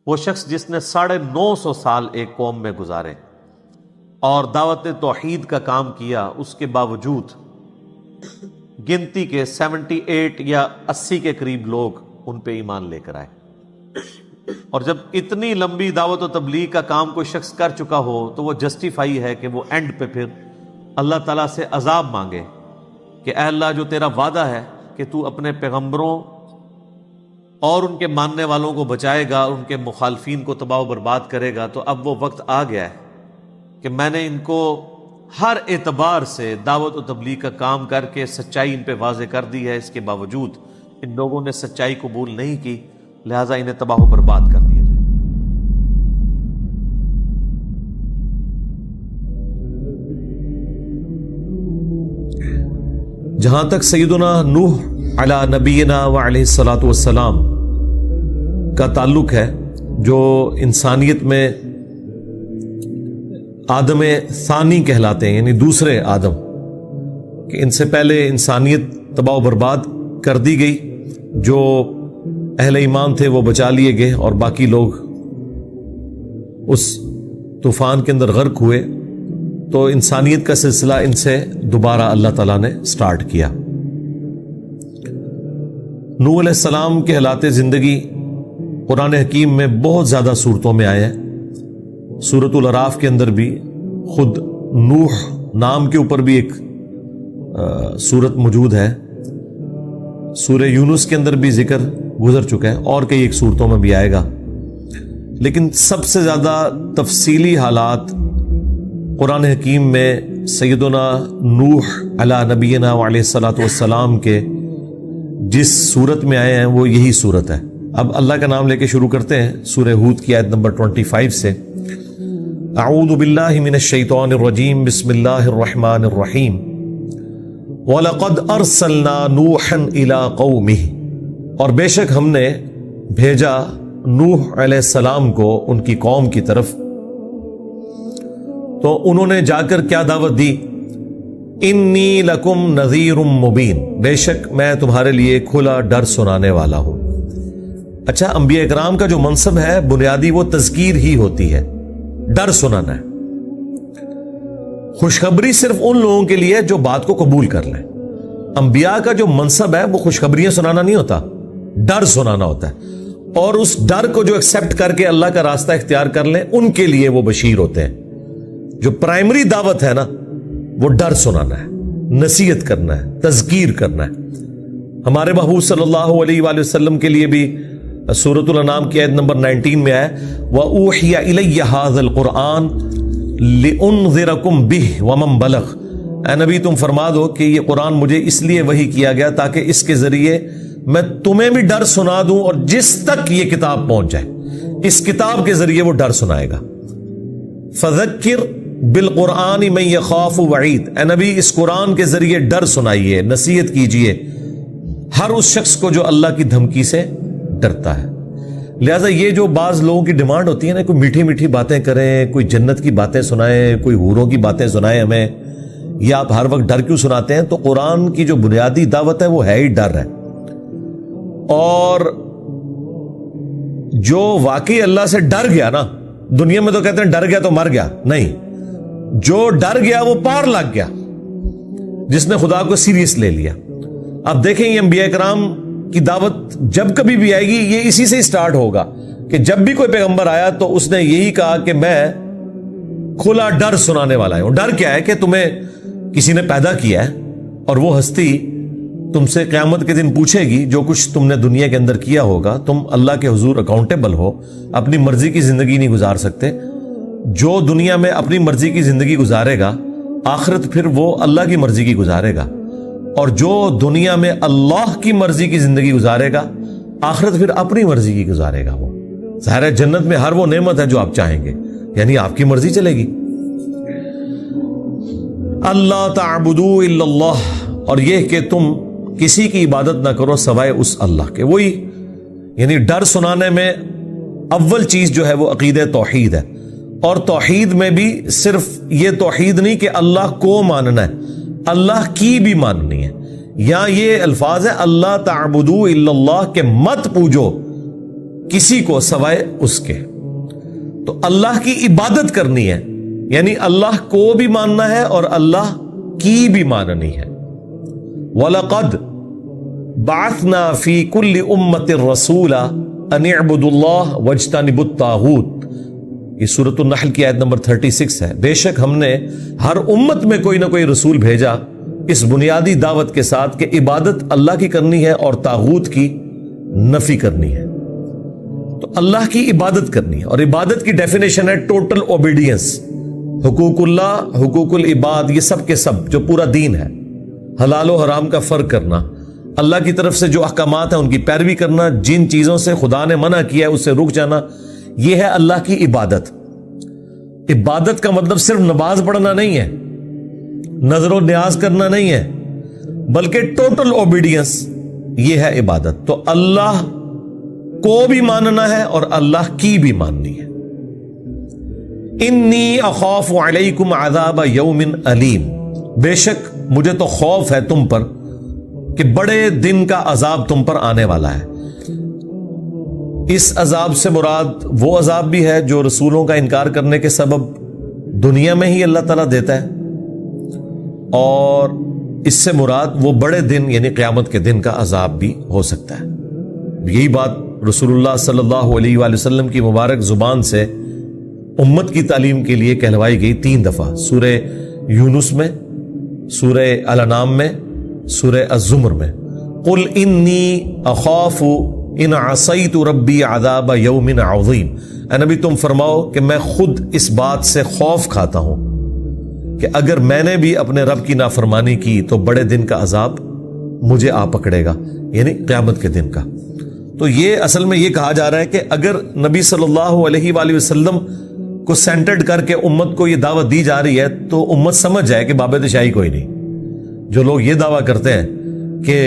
وہ شخص جس نے 950 سال ایک قوم میں گزارے اور دعوت توحید کا کام کیا، اس کے باوجود گنتی کے 78 یا 80 کے قریب لوگ ان پہ ایمان لے کر آئے۔ اور جب اتنی لمبی دعوت و تبلیغ کا کام کوئی شخص کر چکا ہو تو وہ جسٹیفائی ہے کہ وہ اینڈ پہ پھر اللہ تعالیٰ سے عذاب مانگے کہ اے اللہ، جو تیرا وعدہ ہے کہ تو اپنے پیغمبروں اور ان کے ماننے والوں کو بچائے گا، ان کے مخالفین کو تباہ و برباد کرے گا، تو اب وہ وقت آ گیا ہے کہ میں نے ان کو ہر اعتبار سے دعوت و تبلیغ کا کام کر کے سچائی ان پہ واضح کر دی ہے۔ اس کے باوجود ان لوگوں نے سچائی قبول نہیں کی، لہٰذا انہیں تباہ و برباد کر دیا جائے۔ جہاں تک سیدنا نوح علی نبینا و علیہ الصلاۃ والسلام کا تعلق ہے، جو انسانیت میں آدم ثانی کہلاتے ہیں، یعنی دوسرے آدم، کہ ان سے پہلے انسانیت تباہ و برباد کر دی گئی، جو اہل ایمان تھے وہ بچا لیے گئے اور باقی لوگ اس طوفان کے اندر غرق ہوئے، تو انسانیت کا سلسلہ ان سے دوبارہ اللہ تعالیٰ نے سٹارٹ کیا۔ نوح علیہ السلام کے حالات زندگی قرآن حکیم میں بہت زیادہ صورتوں میں آئے ہیں۔ سورۃ الاعراف کے اندر بھی خود نوح نام کے اوپر بھی ایک سورت موجود ہے، سورہ یونس کے اندر بھی ذکر گزر چکا ہے، اور کئی ایک صورتوں میں بھی آئے گا، لیکن سب سے زیادہ تفصیلی حالات قرآن حکیم میں سیدنا نوح علی نبینا و علیہ الصلاۃ والسلام کے جس صورت میں آئے ہیں وہ یہی صورت ہے۔ اب اللہ کا نام لے کے شروع کرتے ہیں سورہ ہود کی آیت نمبر 25 سے۔ اعوذ باللہ من الشیطان الرجیم، بسم اللہ الرحمن الرحیم۔ وَلَقَدْ أَرْسَلْنَا نُوحًا إِلَىٰ قَوْمِهِ، اور بے شک ہم نے بھیجا نوح علیہ السلام کو ان کی قوم کی طرف، تو انہوں نے جا کر کیا دعوت دی؟ انی لکم نذیر مبین، بے شک میں تمہارے لیے کھلا ڈر سنانے والا ہوں۔ اچھا، انبیاء اکرام کا جو منصب ہے بنیادی وہ تذکیر ہی ہوتی ہے، ڈر سنانا ہے۔ خوشخبری صرف ان لوگوں کے لیے جو بات کو قبول کر لیں۔ انبیاء کا جو منصب ہے وہ خوشخبریاں سنانا نہیں ہوتا، ڈر سنانا ہوتا ہے، اور اس ڈر کو جو ایکسپٹ کر کے اللہ کا راستہ اختیار کر لیں ان کے لیے وہ بشیر ہوتے ہیں۔ جو پرائمری دعوت ہے نا، وہ ڈر سنانا ہے، نصیحت کرنا ہے، تذکیر کرنا ہے۔ ہمارے محبوب صلی اللہ علیہ وآلہ وسلم کے لیے بھی سورۃ الانعام کی آیت نمبر 19 میں ہے وَأُوحِيَ إِلَيَّ هَذَا الْقُرْآنَ لِأُنذِرَكُمْ بِهِ وَمَنْ بَلَغَ، اے نبی تم فرما دو کہ یہ قرآن مجھے اس لیے وحی کیا گیا تاکہ اس کے ذریعے میں تمہیں بھی ڈر سنا دوں، اور جس تک یہ کتاب پہنچ جائے اس کتاب کے ذریعے وہ ڈر سنائے گا۔ فَذَكِّرْ بِالْقُرْآنِ مَنْ يَخَافُ وَعِيدٍ، اے نبی اس قرآن کے ذریعے ڈر سنائیے، نصیحت کیجئے ہر اس شخص کو جو اللہ کی دھمکی سے ڈرتا ہے۔ لہذا یہ جو بعض لوگوں کی ڈیمانڈ ہوتی ہے نا، کوئی میٹھی میٹھی باتیں کریں، کوئی جنت کی باتیں سنائیں، کوئی حوروں کی باتیں سنائیں ہمیں، یا آپ ہر وقت ڈر کیوں سناتے ہیں؟ تو قرآن کی جو بنیادی دعوت ہے وہ ہے ہی ڈر ہے، اور جو واقعی اللہ سے ڈر گیا نا، دنیا میں تو کہتے ہیں ڈر گیا تو مر گیا، نہیں، جو ڈر گیا وہ پار لگ گیا، جس نے خدا کو سیریس لے لیا۔ اب دیکھیں یہ انبیاء کرام کی دعوت جب کبھی بھی آئے گی یہ اسی سے سٹارٹ ہوگا کہ جب بھی کوئی پیغمبر آیا تو اس نے یہی کہا کہ میں کھلا ڈر سنانے والا ہوں۔ ڈر کیا ہے؟ کہ تمہیں کسی نے پیدا کیا ہے اور وہ ہستی تم سے قیامت کے دن پوچھے گی جو کچھ تم نے دنیا کے اندر کیا ہوگا، تم اللہ کے حضور اکاؤنٹیبل ہو، اپنی مرضی کی زندگی نہیں گزار سکتے۔ جو دنیا میں اپنی مرضی کی زندگی گزارے گا آخرت پھر وہ اللہ کی مرضی کی گزارے گا، اور جو دنیا میں اللہ کی مرضی کی زندگی گزارے گا آخرت پھر اپنی مرضی کی گزارے گا۔ وہ ظاہر ہے جنت میں ہر وہ نعمت ہے جو آپ چاہیں گے، یعنی آپ کی مرضی چلے گی۔ اللہ تعبدوا الا اللہ، اور یہ کہ تم کسی کی عبادت نہ کرو سوائے اس اللہ کے۔ وہی یعنی ڈر سنانے میں اول چیز جو ہے وہ عقیدہ توحید ہے، اور توحید میں بھی صرف یہ توحید نہیں کہ اللہ کو ماننا ہے، اللہ کی بھی ماننی ہے۔ یا یہ الفاظ ہے اللہ تعبدوا الا اللہ، کہ مت پوجو کسی کو سوائے اس کے. تو اللہ کی عبادت کرنی ہے، یعنی اللہ کو بھی ماننا ہے اور اللہ کی بھی ماننی ہے. وَلَقَدْ بَعَثْنَا فِي كُلِّ أُمَّةٍ رَسُولًا أَنِ اعْبُدُوا اللَّهَ وَاجْتَنِبُوا الطَّاغُوتَ. یہ سورۃ النحل کی آیت نمبر 36 ہے. بے شک ہم نے ہر امت میں کوئی نہ کوئی رسول بھیجا اس بنیادی دعوت کے ساتھ کہ عبادت اللہ کی کرنی ہے اور طاغوت کی نفی کرنی ہے. تو اللہ کی عبادت کرنی ہے، اور عبادت کی ڈیفینیشن ہے ٹوٹل اوبیڈینس. حقوق اللہ، حقوق العباد، یہ سب کے سب جو پورا دین ہے، حلال و حرام کا فرق کرنا، اللہ کی طرف سے جو احکامات ہیں ان کی پیروی کرنا، جن چیزوں سے خدا نے منع کیا ہے اس سے رک جانا، یہ ہے اللہ کی عبادت. عبادت کا مطلب صرف نماز پڑھنا نہیں ہے، نظر و نیاز کرنا نہیں ہے، بلکہ ٹوٹل اوبیڈینس، یہ ہے عبادت. تو اللہ کو بھی ماننا ہے اور اللہ کی بھی ماننی ہے. انی اخاف علیکم عذاب یوم علیم. بے شک مجھے تو خوف ہے تم پر کہ بڑے دن کا عذاب تم پر آنے والا ہے. اس عذاب سے مراد وہ عذاب بھی ہے جو رسولوں کا انکار کرنے کے سبب دنیا میں ہی اللہ تعالیٰ دیتا ہے، اور اس سے مراد وہ بڑے دن یعنی قیامت کے دن کا عذاب بھی ہو سکتا ہے. یہی بات رسول اللہ صلی اللہ علیہ وآلہ وسلم کی مبارک زبان سے امت کی تعلیم کے لیے کہلوائی گئی 3 دفعہ، سورہ یونس میں، سورہ الانعام میں، سورہ الزمر میں. قل انی اخاف ان عصیت ربی عذاب یوم عظیم. اے نبی تم فرماؤ کہ میں خود اس بات سے خوف کھاتا ہوں کہ اگر میں نے بھی اپنے رب کی نافرمانی کی تو بڑے دن کا عذاب مجھے آ پکڑے گا، یعنی قیامت کے دن کا. تو یہ اصل میں یہ کہا جا رہا ہے کہ اگر نبی صلی اللہ علیہ وآلہ وسلم کو سینٹرڈ کر کے امت کو یہ دعوت دی جا رہی ہے تو امت سمجھ جائے کہ بابت شاہی کوئی نہیں. جو لوگ یہ دعویٰ کرتے ہیں کہ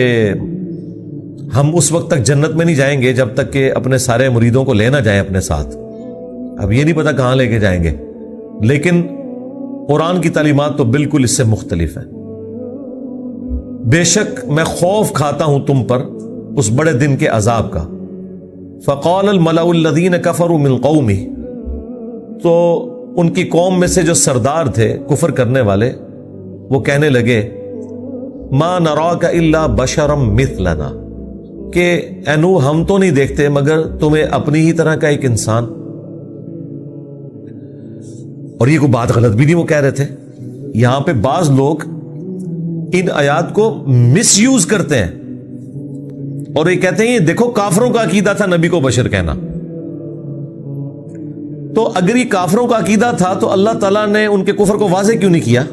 ہم اس وقت تک جنت میں نہیں جائیں گے جب تک کہ اپنے سارے مریدوں کو لے نہ جائیں اپنے ساتھ، اب یہ نہیں پتا کہاں لے کے جائیں گے، لیکن قرآن کی تعلیمات تو بالکل اس سے مختلف ہیں. بے شک میں خوف کھاتا ہوں تم پر اس بڑے دن کے عذاب کا. فقال الملأ الذین کفروا من قومہ. تو ان کی قوم میں سے جو سردار تھے کفر کرنے والے، وہ کہنے لگے ما نراک الا بشرا مثلنا، کہ اے نوح ہم تو نہیں دیکھتے مگر تمہیں اپنی ہی طرح کا ایک انسان. اور یہ کوئی بات غلط بھی نہیں وہ کہہ رہے تھے. یہاں پہ بعض لوگ ان آیات کو مس یوز کرتے ہیں اور یہ کہتے ہیں دیکھو کافروں کا عقیدہ تھا نبی کو بشر کہنا. تو اگر یہ کافروں کا عقیدہ تھا تو اللہ تعالیٰ نے ان کے کفر کو واضح کیوں نہیں کیا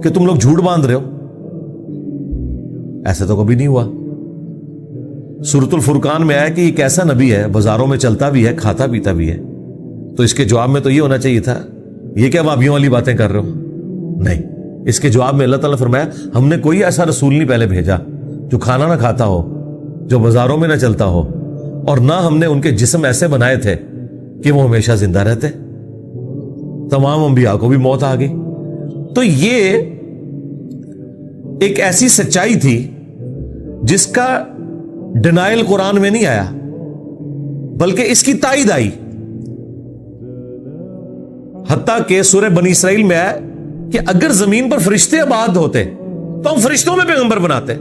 کہ تم لوگ جھوٹ باندھ رہے ہو؟ ایسا تو کبھی نہیں ہوا. سورۃ الفرقان میں آیا کہ یہ کیسا نبی ہے، بازاروں میں چلتا بھی ہے، کھاتا پیتا بھی ہے. تو اس کے جواب میں تو یہ ہونا چاہیے تھا یہ کیا وابیوں والی باتیں کر رہے ہو؟ نہیں، اس کے جواب میں اللہ تعالیٰ نے فرمایا ہم نے کوئی ایسا رسول نہیں پہلے بھیجا جو کھانا نہ کھاتا ہو، جو بازاروں میں نہ چلتا ہو، اور نہ ہم نے ان کے جسم ایسے بنائے تھے کہ وہ ہمیشہ زندہ رہتے. تمام انبیاء کو بھی موت آ گئی. تو یہ ایک ایسی سچائی تھی جس کا ڈینائل قرآن میں نہیں آیا بلکہ اس کی تائید آئی. حتیٰ کہ سورہ بنی اسرائیل میں آیا کہ اگر زمین پر فرشتے آباد ہوتے تو ہم فرشتوں میں پیغمبر بناتے،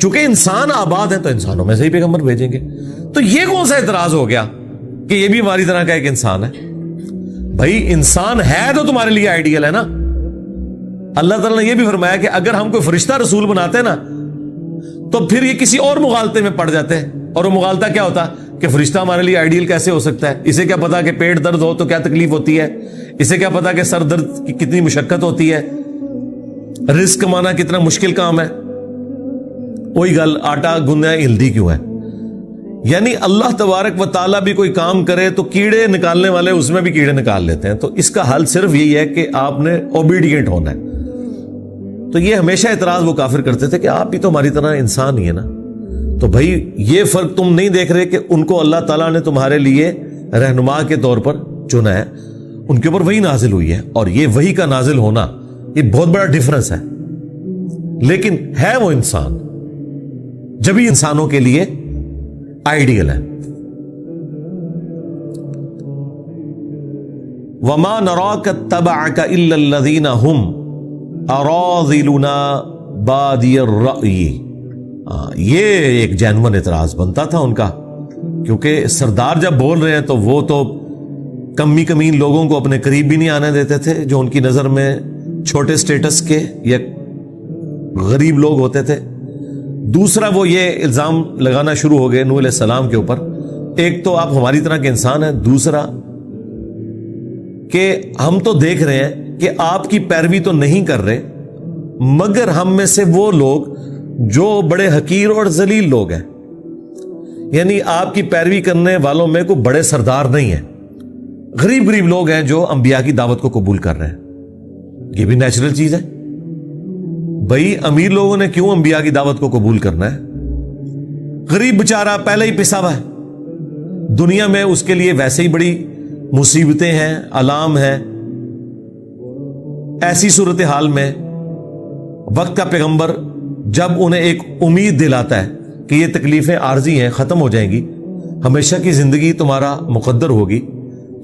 چونکہ انسان آباد ہے تو انسانوں میں سے ہی پیغمبر بھیجیں گے. تو یہ کون سا اعتراض ہو گیا کہ یہ بھی ہماری طرح کا ایک انسان ہے؟ بھائی انسان ہے تو تمہارے لیے آئیڈیل ہے نا. اللہ تعالیٰ نے یہ بھی فرمایا کہ اگر ہم کوئی فرشتہ رسول بناتے نا تو پھر یہ کسی اور مغالطے میں پڑ جاتے ہیں. اور وہ مغالطہ کیا ہوتا کہ فرشتہ ہمارے لیے آئیڈیل کیسے ہو سکتا ہے؟ اسے کیا پتا کہ پیٹ درد ہو تو کیا تکلیف ہوتی ہے، اسے کیا پتا کہ سر درد کی کتنی مشقت ہوتی ہے، رزق کمانا کتنا مشکل کام ہے. وہی گل آٹا گندنا ہلدی کیوں ہے. یعنی اللہ تبارک و تعالیٰ بھی کوئی کام کرے تو کیڑے نکالنے والے اس میں بھی کیڑے نکال لیتے ہیں. تو اس کا حل صرف یہی ہے کہ آپ نے اوبیڈینٹ ہونا ہے. تو یہ ہمیشہ اعتراض وہ کافر کرتے تھے کہ آپ بھی تو ہماری طرح انسان ہی ہے نا. تو بھائی یہ فرق تم نہیں دیکھ رہے کہ ان کو اللہ تعالیٰ نے تمہارے لیے رہنما کے طور پر چنا ہے، ان کے اوپر وہی نازل ہوئی ہے، اور یہ وہی کا نازل ہونا یہ بہت بڑا ڈفرنس ہے. لیکن ہے وہ انسان، جبھی انسانوں کے لیے آئیڈیل ہے. وما نراک اتبعک الا الذین هم اراذلنا بادی الرأی. یہ ایک جینون اعتراض بنتا تھا ان کا، کیونکہ سردار جب بول رہے ہیں تو وہ تو کمی کمین لوگوں کو اپنے قریب بھی نہیں آنے دیتے تھے، جو ان کی نظر میں چھوٹے سٹیٹس کے یا غریب لوگ ہوتے تھے. دوسرا وہ یہ الزام لگانا شروع ہو گئے نوح علیہ السلام کے اوپر، ایک تو آپ ہماری طرح کے انسان ہیں، دوسرا کہ ہم تو دیکھ رہے ہیں کہ آپ کی پیروی تو نہیں کر رہے، مگر ہم میں سے وہ لوگ جو بڑے حقیر اور ذلیل لوگ ہیں، یعنی آپ کی پیروی کرنے والوں میں کوئی بڑے سردار نہیں ہیں، غریب غریب لوگ ہیں جو انبیاء کی دعوت کو قبول کر رہے ہیں. یہ بھی نیچرل چیز ہے بھائی، امیر لوگوں نے کیوں انبیاء کی دعوت کو قبول کرنا ہے؟ غریب بیچارہ پہلے ہی پسا ہوا ہے دنیا میں، اس کے لیے ویسے ہی بڑی مصیبتیں ہیں، آلام ہیں. ایسی صورتحال میں وقت کا پیغمبر جب انہیں ایک امید دلاتا ہے کہ یہ تکلیفیں عارضی ہیں، ختم ہو جائیں گی، ہمیشہ کی زندگی تمہارا مقدر ہوگی،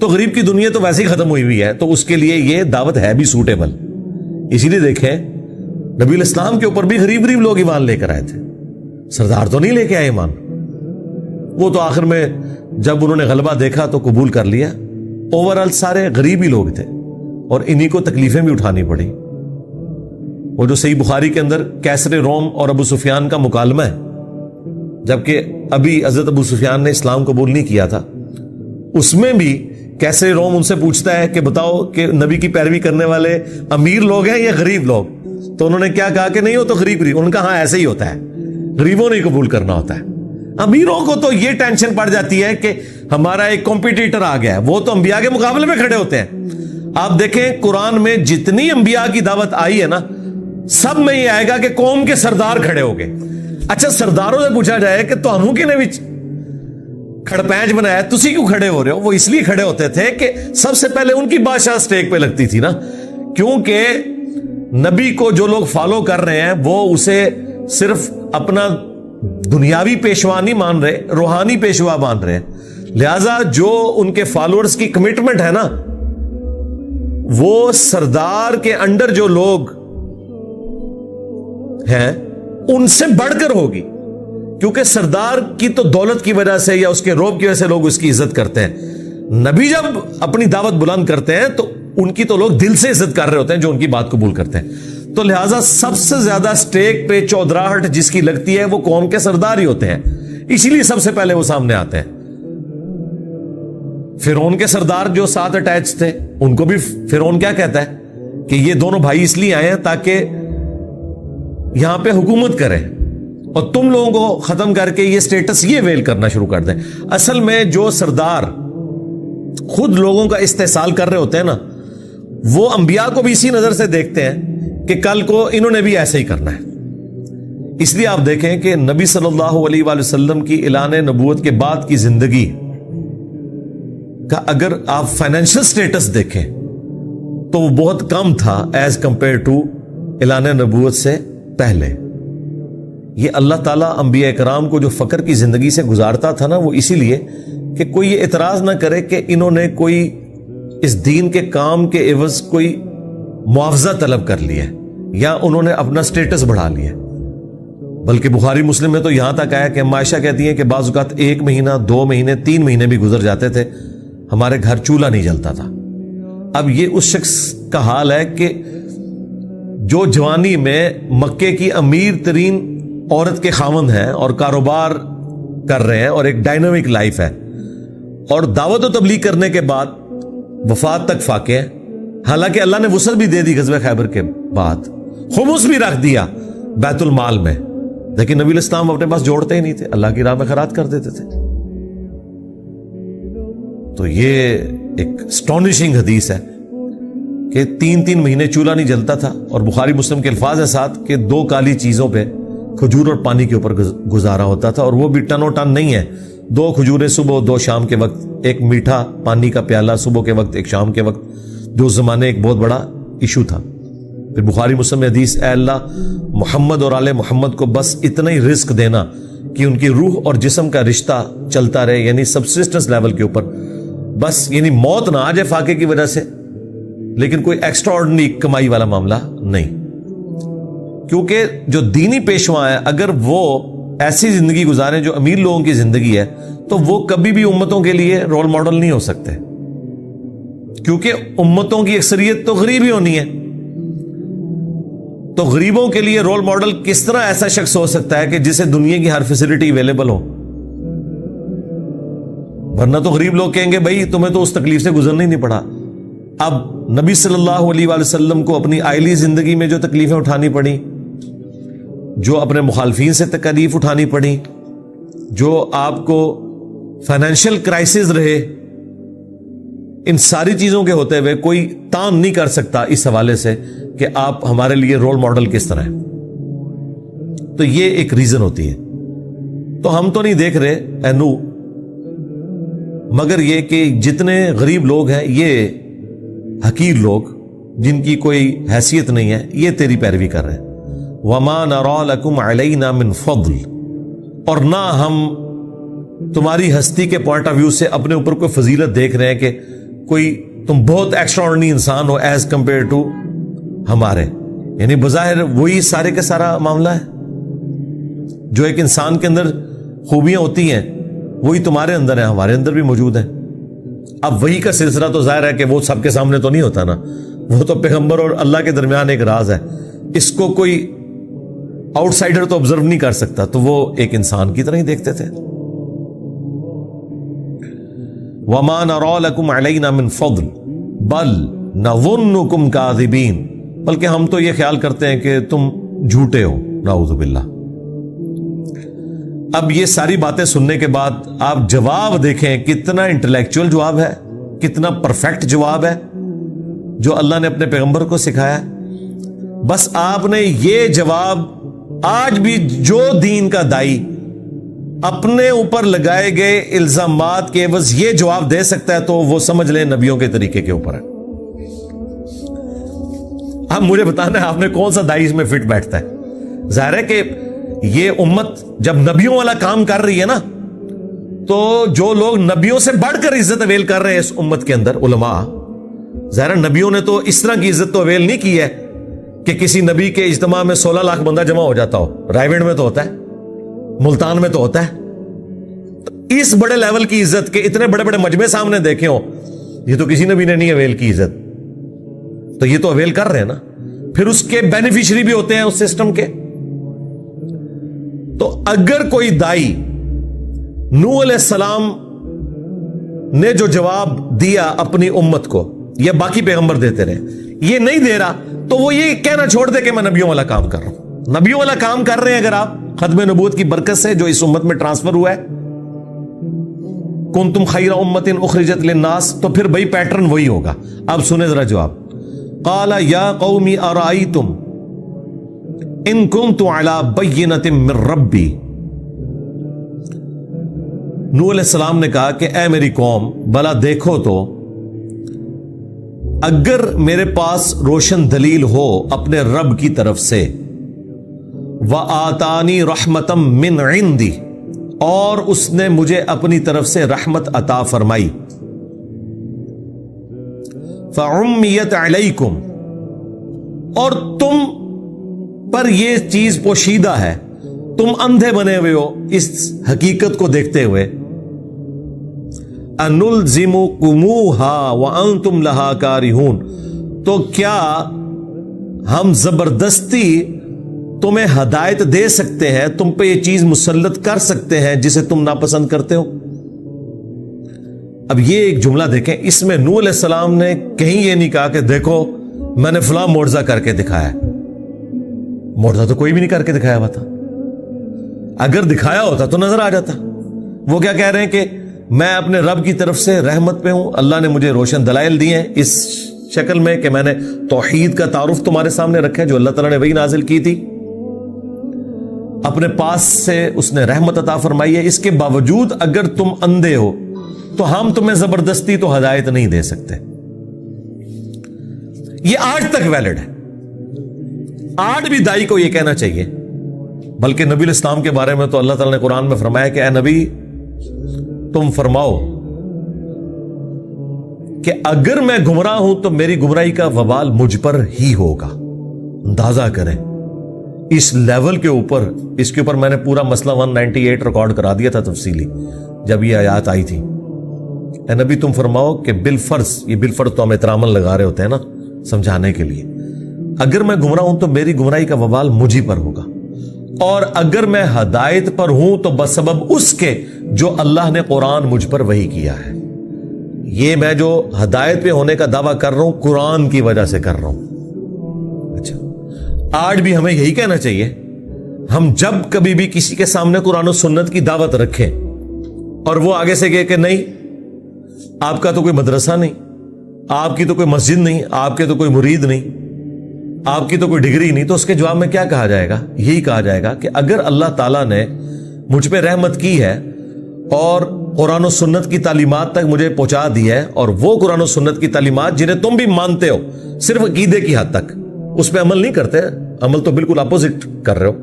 تو غریب کی دنیا تو ویسے ہی ختم ہوئی ہوئی ہے، تو اس کے لیے یہ دعوت ہے بھی سوٹیبل. اسی لیے دیکھیں نبی الاسلام کے اوپر بھی غریب غریب لوگ ایمان لے کر آئے تھے، سردار تو نہیں لے کے آئے ایمان. وہ تو آخر میں جب انہوں نے غلبہ دیکھا تو قبول کر لیا. اوورآل سارے غریب ہی لوگ تھے اور انہی کو تکلیفیں بھی اٹھانی پڑی. وہ جو صحیح بخاری کے اندر کیسر روم اور ابو سفیان کا مکالمہ ہے، جبکہ ابھی حضرت ابو سفیان نے اسلام قبول نہیں کیا تھا، اس میں بھی کیسر روم ان سے پوچھتا ہے کہ بتاؤ کہ نبی کی پیروی کرنے والے امیر لوگ ہیں یا غریب لوگ؟ تو انہوں نے کیا کہا کہ نہیں، وہ تو غریب غریب. ان کا ہاں ایسے ہی ہوتا ہے، غریبوں نے قبول کرنا ہوتا ہے. امیروں کو تو یہ ٹینشن پڑ جاتی ہے کہ ہمارا ایک کمپیٹیٹر آ گیا ہے، وہ تو انبیاء کے مقابلے میں کھڑے ہوتے ہیں. آپ دیکھیں قرآن میں جتنی انبیاء کی دعوت آئی ہے نا، سب میں یہ آئے گا کہ قوم کے سردار کھڑے ہو گئے. اچھا سرداروں سے پوچھا جائے کہ تانوں کی نے بھی کھڑپینچ بنایا، تسی کیوں کھڑے ہو رہے ہو؟ وہ اس لیے کھڑے ہوتے تھے کہ سب سے پہلے ان کی بادشاہ سٹیک پہ لگتی تھی نا، کیونکہ نبی کو جو لوگ فالو کر رہے ہیں وہ اسے صرف اپنا دنیاوی پیشوا نہیں مان رہے، روحانی پیشوا مان رہے ہیں. لہذا جو ان کے فالوورز کی کمٹمنٹ ہے نا، وہ سردار کے انڈر جو لوگ ہیں ان سے بڑھ کر ہوگی، کیونکہ سردار کی تو دولت کی وجہ سے یا اس کے روب کی وجہ سے لوگ اس کی عزت کرتے ہیں. نبی جب اپنی دعوت بلند کرتے ہیں تو ان کی تو لوگ دل سے عزت کر رہے ہوتے ہیں جو ان کی بات قبول کرتے ہیں. تو لہٰذا سب سے زیادہ سٹیک پہ چودراہٹ جس کی لگتی ہے وہ قوم کے سردار ہی ہوتے ہیں، اسی لیے سب سے پہلے وہ سامنے آتے ہیں. فرعون کے سردار جو ساتھ اٹیچ تھے، ان کو بھی فرعون کیا کہتا ہے کہ یہ دونوں بھائی اس لیے آئے ہیں تاکہ یہاں پہ حکومت کریں اور تم لوگوں کو ختم کر کے یہ سٹیٹس یہ ویل کرنا شروع کر دیں. اصل میں جو سردار خود لوگوں کا استحصال کر رہے ہوتے ہیں نا، وہ انبیاء کو بھی اسی نظر سے دیکھتے ہیں کہ کل کو انہوں نے بھی ایسے ہی کرنا ہے. اس لیے آپ دیکھیں کہ نبی صلی اللہ علیہ وآلہ وسلم کی اعلان نبوت کے بعد کی زندگی کا اگر آپ فائنینشل سٹیٹس دیکھیں تو وہ بہت کم تھا ایز کمپیئر ٹو اعلان نبوت سے پہلے. یہ اللہ تعالیٰ انبیاء کرام کو جو فقر کی زندگی سے گزارتا تھا نا، وہ اسی لیے کہ کوئی یہ اعتراض نہ کرے کہ انہوں نے کوئی اس دین کے کام کے عوض کوئی معاوضہ طلب کر لیا یا انہوں نے اپنا سٹیٹس بڑھا لیا. بلکہ بخاری مسلم میں تو یہاں تک آیا کہ عائشہ کہتی ہیں کہ بعض اوقات 1 مہینہ 2 مہینے 3 مہینے بھی گزر جاتے تھے، ہمارے گھر چولہا نہیں جلتا تھا. اب یہ اس شخص کا حال ہے کہ جو جوانی میں مکے کی امیر ترین عورت کے خاوند ہیں اور کاروبار کر رہے ہیں اور ایک ڈائنامک لائف ہے، اور دعوت و تبلیغ کرنے کے بعد وفات تک فاقے ہیں. حالانکہ اللہ نے وسعت بھی دے دی غزوہ خیبر کے بعد، خمس بھی رکھ دیا بیت المال میں، لیکن نبی الاسلام اپنے پاس جوڑتے ہی نہیں تھے، اللہ کی راہ میں خیرات کر دیتے تھے. تو یہ ایک اسٹانشنگ حدیث ہے کہ 3 مہینے چولہا نہیں جلتا تھا، اور بخاری مسلم کے الفاظ ہیں ساتھ کہ 2 کالی چیزوں پہ کھجور اور پانی کے اوپر گزارا ہوتا تھا، اور وہ بھی ٹن و ٹن نہیں ہے، 2 کھجوریں صبح 2 شام کے وقت، ایک میٹھا پانی کا پیالہ صبح کے وقت ایک شام کے وقت، جو اس زمانے ایک بہت بڑا ایشو تھا. پھر بخاری مسلم میں حدیث، اے اللہ محمد اور آل محمد کو بس اتنا ہی رزق دینا کہ ان کی روح اور جسم کا رشتہ چلتا رہے، یعنی سبسسٹنس لیول کے اوپر بس یعنی موت نہ آ جائے فاقے کی وجہ سے، لیکن کوئی ایکسٹرا آرڈنری کمائی والا معاملہ نہیں. کیونکہ جو دینی پیشوا ہے اگر وہ ایسی زندگی گزاریں جو امیر لوگوں کی زندگی ہے تو وہ کبھی بھی امتوں کے لیے رول ماڈل نہیں ہو سکتے، کیونکہ امتوں کی اکثریت تو غریب ہی ہونی ہے. تو غریبوں کے لیے رول ماڈل کس طرح ایسا شخص ہو سکتا ہے کہ جسے دنیا کی ہر فیسلٹی اویلیبل ہو؟ ورنہ تو غریب لوگ کہیں گے بھائی تمہیں تو اس تکلیف سے گزرنا ہی نہیں پڑا. اب نبی صلی اللہ علیہ وآلہ وسلم کو اپنی آئلی زندگی میں جو تکلیفیں اٹھانی پڑی، جو اپنے مخالفین سے تکلیف اٹھانی پڑی، جو آپ کو فائنینشیل کرائسس رہے، ان ساری چیزوں کے ہوتے ہوئے کوئی تان نہیں کر سکتا اس حوالے سے کہ آپ ہمارے لیے رول ماڈل کس طرح ہیں. تو یہ ایک ریزن ہوتی ہے. تو ہم تو نہیں دیکھ رہے اینو، مگر یہ کہ جتنے غریب لوگ ہیں، یہ حقیر لوگ جن کی کوئی حیثیت نہیں ہے، یہ تیری پیروی کر رہے ہیں. وَمَا نَرَى لَكُمْ عَلَيْنَا مِنْ فَضْلٍ، اور نہ ہم تمہاری ہستی کے پوائنٹ آف ویو سے اپنے اوپر کوئی فضیلت دیکھ رہے ہیں کہ کوئی تم بہت ایکسٹرا آرڈنری انسان ہو ایز کمپیئر ٹو ہمارے. یعنی بظاہر وہی سارے کا سارا معاملہ ہے، جو ایک انسان کے اندر خوبیاں ہوتی ہیں وہی تمہارے اندر ہیں، ہمارے اندر بھی موجود ہیں. اب وہی کا سلسلہ تو ظاہر ہے کہ وہ سب کے سامنے تو نہیں ہوتا نا، وہ تو پیغمبر اور اللہ کے درمیان ایک راز ہے، اس کو کوئی آؤٹ سائڈر تو آبزرو نہیں کر سکتا، تو وہ ایک انسان کی طرح ہی دیکھتے تھے. وَمَا نَرَى لَكُمْ عَلَيْنَا مِنْ فَضْلٍ بَلْ نَظُنُّكُمْ كَاذِبِينَ، بلکہ ہم تو یہ خیال کرتے ہیں کہ تم جھوٹے ہو، نعوذ باللہ. اب یہ ساری باتیں سننے کے بعد آپ جواب دیکھیں کتنا انٹلیکچوئل جواب ہے، کتنا پرفیکٹ جواب ہے جو اللہ نے اپنے پیغمبر کو سکھایا. بس آپ نے یہ جواب آج بھی جو دین کا دائی اپنے اوپر لگائے گئے الزامات کے عوض یہ جواب دے سکتا ہے تو وہ سمجھ لیں نبیوں کے طریقے کے اوپر ہے. اب مجھے بتانا ہے آپ نے کون سا دائی اس میں فٹ بیٹھتا ہے. ظاہر ہے کہ یہ امت جب نبیوں والا کام کر رہی ہے نا، تو جو لوگ نبیوں سے بڑھ کر عزت اویل کر رہے ہیں اس امت کے اندر، علماء، ظاہر نبیوں نے تو اس طرح کی عزت تو اویل نہیں کی ہے کہ کسی نبی کے اجتماع میں 16 لاکھ بندہ جمع ہو جاتا ہو. رائیوڈ میں تو ہوتا ہے، ملتان میں تو ہوتا ہے. تو اس بڑے لیول کی عزت کے اتنے بڑے بڑے مجمع سامنے دیکھے ہو، یہ تو کسی نبی نے نہیں اویل کی عزت. تو یہ تو اویل کر رہے ہیں نا، پھر اس کے بینیفیشری بھی ہوتے ہیں اس سسٹم کے. تو اگر کوئی دائی نوح علیہ السلام نے جو جواب دیا اپنی امت کو، یا باقی پیغمبر دیتے رہے، یہ نہیں دے رہا تو وہ یہ کہنا چھوڑ دے کہ میں نبیوں والا کام کر رہا ہوں. نبیوں والا کام کر رہے ہیں اگر آپ ختم نبوت کی برکت سے جو اس امت میں ٹرانسفر ہوا ہے، کنتم خیر امت اخرجت للناس، تو پھر بھائی پیٹرن وہی ہوگا. اب سنیں ذرا جواب. قال یا قوم ارائیتم ان کنت علی بینۃ من ربی. نوح علیہ السلام نے کہا کہ اے میری قوم، بلا دیکھو تو اگر میرے پاس روشن دلیل ہو اپنے رب کی طرف سے، وآتانی رحمتا من عندی، اور اس نے مجھے اپنی طرف سے رحمت عطا فرمائی، فعمیت علیکم، اور تم پر یہ چیز پوشیدہ ہے، تم اندھے بنے ہوئے ہو اس حقیقت کو دیکھتے ہوئے، انلزمکموہا وانتم لہا کارہون، تو کیا ہم زبردستی تمہیں ہدایت دے سکتے ہیں، تم پہ یہ چیز مسلط کر سکتے ہیں جسے تم ناپسند کرتے ہو. اب یہ ایک جملہ دیکھیں، اس میں نوح علیہ السلام نے کہیں یہ نہیں کہا کہ دیکھو میں نے فلاں معجزہ کر کے دکھایا. معجزہ تو کوئی بھی نہیں کر کے دکھایا ہوا تھا. اگر دکھایا ہوتا تو نظر آ جاتا. وہ کیا کہہ رہے ہیں کہ میں اپنے رب کی طرف سے رحمت پہ ہوں، اللہ نے مجھے روشن دلائل دیے ہیں اس شکل میں کہ میں نے توحید کا تعارف تمہارے سامنے رکھا ہے جو اللہ تعالیٰ نے وہی نازل کی تھی، اپنے پاس سے اس نے رحمت عطا فرمائی ہے. اس کے باوجود اگر تم اندھے ہو تو ہم تمہیں زبردستی تو ہدایت نہیں دے سکتے. یہ آج تک ویلڈ ہے. آج بھی دائی کو یہ کہنا چاہیے. بلکہ نبی الاسلام کے بارے میں تو اللہ تعالیٰ نے قرآن میں فرمایا کہ اے نبی تم فرماؤ کہ اگر میں گمراہ ہوں تو میری گمراہی کا وبال مجھ پر ہی ہوگا. اندازہ کریں اس لیول کے اوپر. اس کے اوپر میں نے پورا مسئلہ 198 ریکارڈ کرا دیا تھا تفصیلی جب یہ آیات آئی تھی. اے نبی تم فرماؤ کہ بالفرض، یہ بالفرض تو ہم احتراماً لگا رہے ہوتے ہیں نا سمجھانے کے لیے، اگر میں گمراہ ہوں تو میری گمراہی کا وبال مجھی پر ہوگا، اور اگر میں ہدایت پر ہوں تو بسبب اس کے جو اللہ نے قرآن مجھ پر وحی کیا ہے. یہ میں جو ہدایت پہ ہونے کا دعویٰ کر رہا ہوں قرآن کی وجہ سے کر رہا ہوں. اچھا، آج بھی ہمیں یہی کہنا چاہیے. ہم جب کبھی بھی کسی کے سامنے قرآن و سنت کی دعوت رکھیں اور وہ آگے سے کہے کہ نہیں آپ کا تو کوئی مدرسہ نہیں، آپ کی تو کوئی مسجد نہیں، آپ کے تو کوئی مرید نہیں، آپ کی تو کوئی ڈگری نہیں، تو اس کے جواب میں کیا کہا جائے گا؟ یہی کہا جائے گا کہ اگر اللہ تعالیٰ نے مجھ پہ رحمت کی ہے اور قرآن و سنت کی تعلیمات تک مجھے پہنچا دی ہے، اور وہ قرآن و سنت کی تعلیمات جنہیں تم بھی مانتے ہو صرف عقیدے کی حد تک، اس پہ عمل نہیں کرتے، عمل تو بالکل اپوزٹ کر رہے ہو،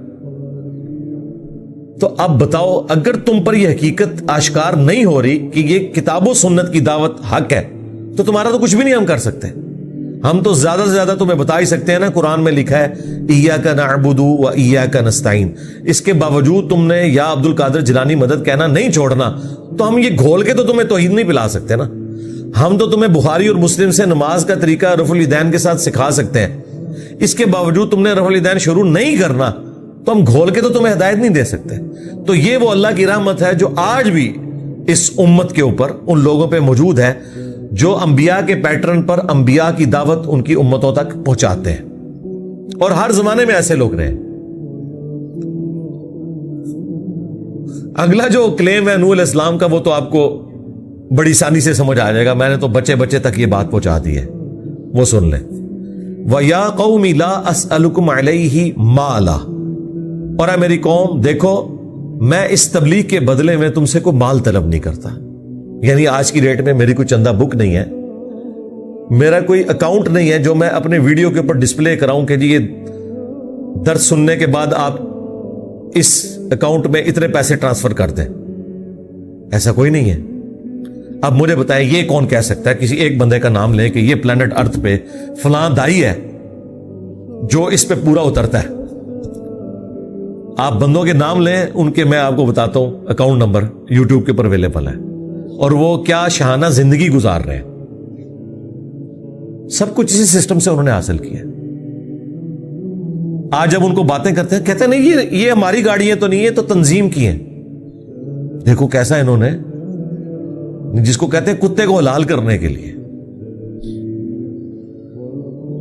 تو اب بتاؤ اگر تم پر یہ حقیقت آشکار نہیں ہو رہی کہ یہ کتاب و سنت کی دعوت حق ہے تو تمہارا تو کچھ بھی نہیں ہم کر سکتے. ہم تو زیادہ سے زیادہ تمہیں بتا ہی سکتے ہیں نا قرآن میں لکھا ہے ایاک نعبد و ایاک نستعین. اس کے باوجود تم نے یا عبد القادر جیلانی مدد کہنا نہیں چھوڑنا، تو ہم یہ گھول کے تو تمہیں توحید نہیں پلا سکتے نا. ہم تو تمہیں بخاری اور مسلم سے نماز کا طریقہ رفع الیدین کے ساتھ سکھا سکتے ہیں، اس کے باوجود تم نے رفع الیدین شروع نہیں کرنا تو ہم گھول کے تو تمہیں ہدایت نہیں دے سکتے. تو یہ وہ اللہ کی رحمت ہے جو آج بھی اس امت کے اوپر ان لوگوں پہ موجود ہے جو انبیاء کے پیٹرن پر انبیاء کی دعوت ان کی امتوں تک پہنچاتے ہیں، اور ہر زمانے میں ایسے لوگ رہے. اگلا جو کلیم ہے نوح علیہ السلام کا وہ تو آپ کو بڑی آسانی سے سمجھ آ جائے گا، میں نے تو بچے بچے تک یہ بات پہنچا دی ہے، وہ سن لیں. وَيَا قَوْمِ لَا أَسْأَلُكُمْ عَلَيْهِ مَالًا، اور اے میری قوم دیکھو میں اس تبلیغ کے بدلے میں تم سے کوئی مال طلب نہیں کرتا. یعنی آج کی ڈیٹ میں میری کوئی چندہ بک نہیں ہے، میرا کوئی اکاؤنٹ نہیں ہے جو میں اپنے ویڈیو کے اوپر ڈسپلے کراؤں کہ جی یہ درس سننے کے بعد آپ اس اکاؤنٹ میں اتنے پیسے ٹرانسفر کر دیں. ایسا کوئی نہیں ہے. اب مجھے بتائیں یہ کون کہہ سکتا ہے کسی ایک بندے کا نام لیں کہ یہ پلانٹ ارتھ پہ فلاں دائی ہے جو اس پہ پورا اترتا ہے. آپ بندوں کے نام لیں ان کے، میں آپ کو بتاتا ہوں اکاؤنٹ نمبر یوٹیوب کے اوپر اویلیبل ہے، اور وہ کیا شاہانہ زندگی گزار رہے ہیں. سب کچھ اسی سسٹم سے انہوں نے حاصل کیا. آج جب ان کو باتیں کرتے ہیں کہتے ہیں نہیں یہ ہماری گاڑیاں تو نہیں ہے، تو تنظیم کی ہیں. دیکھو کیسا انہوں نے، جس کو کہتے ہیں کتے کو حلال کرنے کے لیے.